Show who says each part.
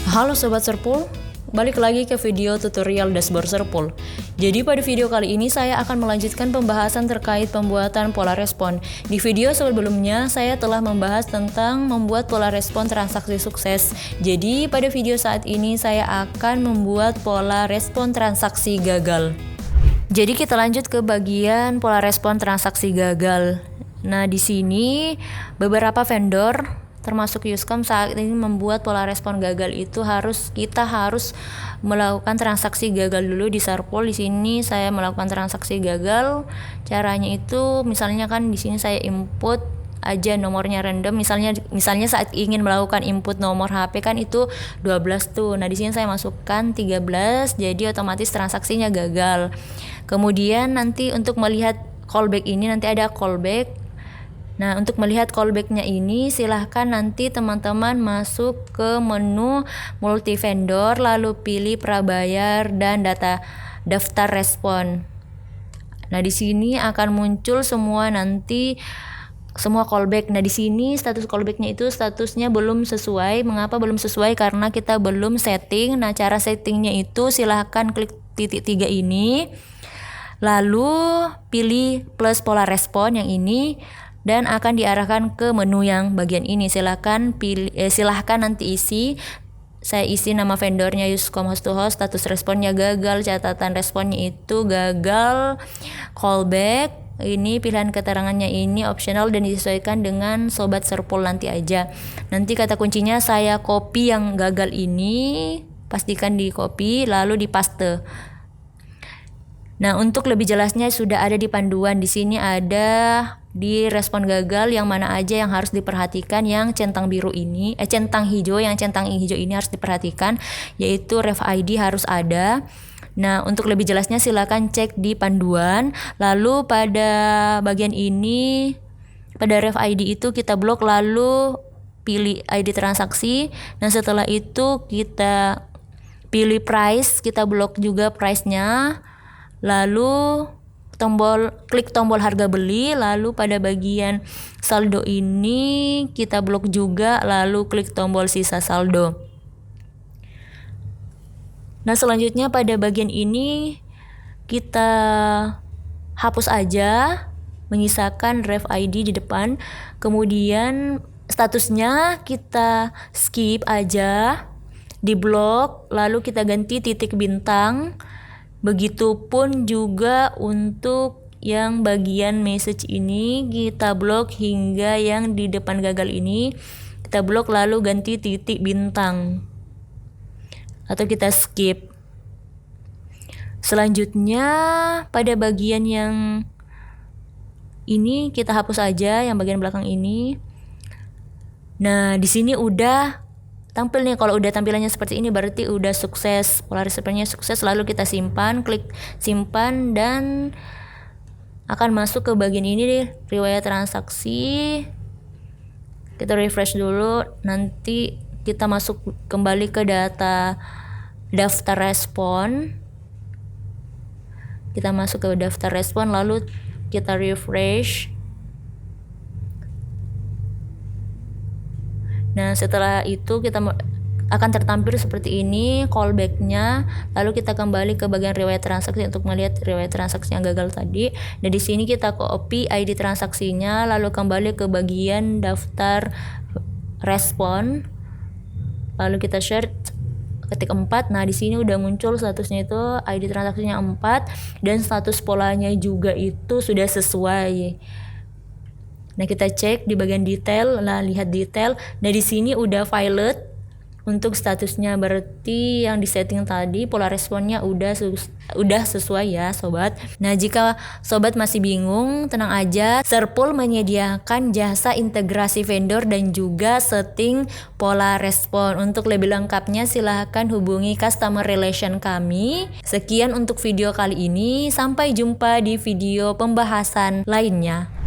Speaker 1: Halo Sobat Serpul, balik lagi ke video tutorial dashboard Serpul. Jadi pada video kali ini saya akan melanjutkan pembahasan terkait pembuatan pola respon. Di video sebelumnya saya telah membahas tentang membuat pola respon transaksi sukses. Jadi pada video saat ini saya akan membuat pola respon transaksi gagal. Jadi kita lanjut ke bagian pola respon transaksi gagal. Nah, di sini beberapa vendor termasuk Yuscom saat ini membuat pola respon gagal itu kita harus melakukan transaksi gagal dulu di Serpul. Di sini saya melakukan transaksi gagal. Caranya itu misalnya kan di sini saya input aja nomornya random, misalnya saat ingin melakukan input nomor HP kan itu 12 tuh. Nah, di sini saya masukkan 13, jadi otomatis transaksinya gagal. Kemudian nanti untuk melihat callback ini nanti ada callback. Nah, untuk melihat callback-nya ini silahkan nanti teman-teman masuk ke menu multi vendor, lalu pilih prabayar dan daftar respon. Nah, di sini akan muncul semua callback. Nah, di sini status callback-nya itu statusnya belum sesuai. Mengapa belum sesuai? Karena kita belum setting. Nah, cara settingnya itu silahkan klik titik 3 ini, lalu pilih plus pola respon yang ini, dan akan diarahkan ke menu yang bagian ini. Silahkan nanti isi. Saya isi nama vendornya Yuscom host to host, status responnya gagal, catatan responnya itu gagal, callback. Ini pilihan keterangannya ini optional dan disesuaikan dengan Sobat Serpul nanti aja. Nanti kata kuncinya saya copy yang gagal ini, pastikan di copy lalu di paste. Nah, untuk lebih jelasnya sudah ada di panduan. Di sini ada di respon gagal yang mana aja yang harus diperhatikan. Yang centang hijau ini harus diperhatikan, yaitu ref ID harus ada. Nah, untuk lebih jelasnya silakan cek di panduan. Lalu pada bagian ini, pada ref ID itu kita blok, lalu pilih ID transaksi. Nah, setelah itu kita pilih price, kita blok juga price-nya. Lalu klik tombol harga beli, lalu pada bagian saldo ini kita blok juga, lalu klik tombol sisa saldo. Nah, selanjutnya pada bagian ini kita hapus aja, menyisakan ref ID di depan. Kemudian statusnya kita skip aja, di blok, lalu kita ganti titik bintang. Begitupun juga untuk yang bagian message ini kita blok, hingga yang di depan gagal ini kita blok lalu ganti titik bintang atau kita skip. Selanjutnya pada bagian yang ini kita hapus aja yang bagian belakang ini. Nah, di sini udah tampil nih. Kalau udah tampilannya seperti ini berarti udah sukses, pola responnya sukses. Lalu kita simpan, klik simpan, dan akan masuk ke bagian ini deh, riwayat transaksi. Kita refresh dulu, nanti kita masuk kembali ke daftar respon. Kita masuk ke daftar respon, lalu kita refresh. Nah, setelah itu kita akan tertampil seperti ini callback-nya. Lalu kita kembali ke bagian riwayat transaksi untuk melihat riwayat transaksi yang gagal tadi. Dan di sini kita copy ID transaksinya, lalu kembali ke bagian daftar respon. Lalu kita search, ketik 4. Nah, di sini udah muncul statusnya itu ID transaksinya 4 dan status polanya juga itu sudah sesuai. Nah, kita cek di bagian detail, lihat detail. Nah, di sini udah valid untuk statusnya, berarti yang disetting tadi pola responnya udah sesuai ya, sobat. Nah, jika sobat masih bingung, tenang aja. Serpul menyediakan jasa integrasi vendor dan juga setting pola respon. Untuk lebih lengkapnya silahkan hubungi customer relation kami. Sekian untuk video kali ini. Sampai jumpa di video pembahasan lainnya.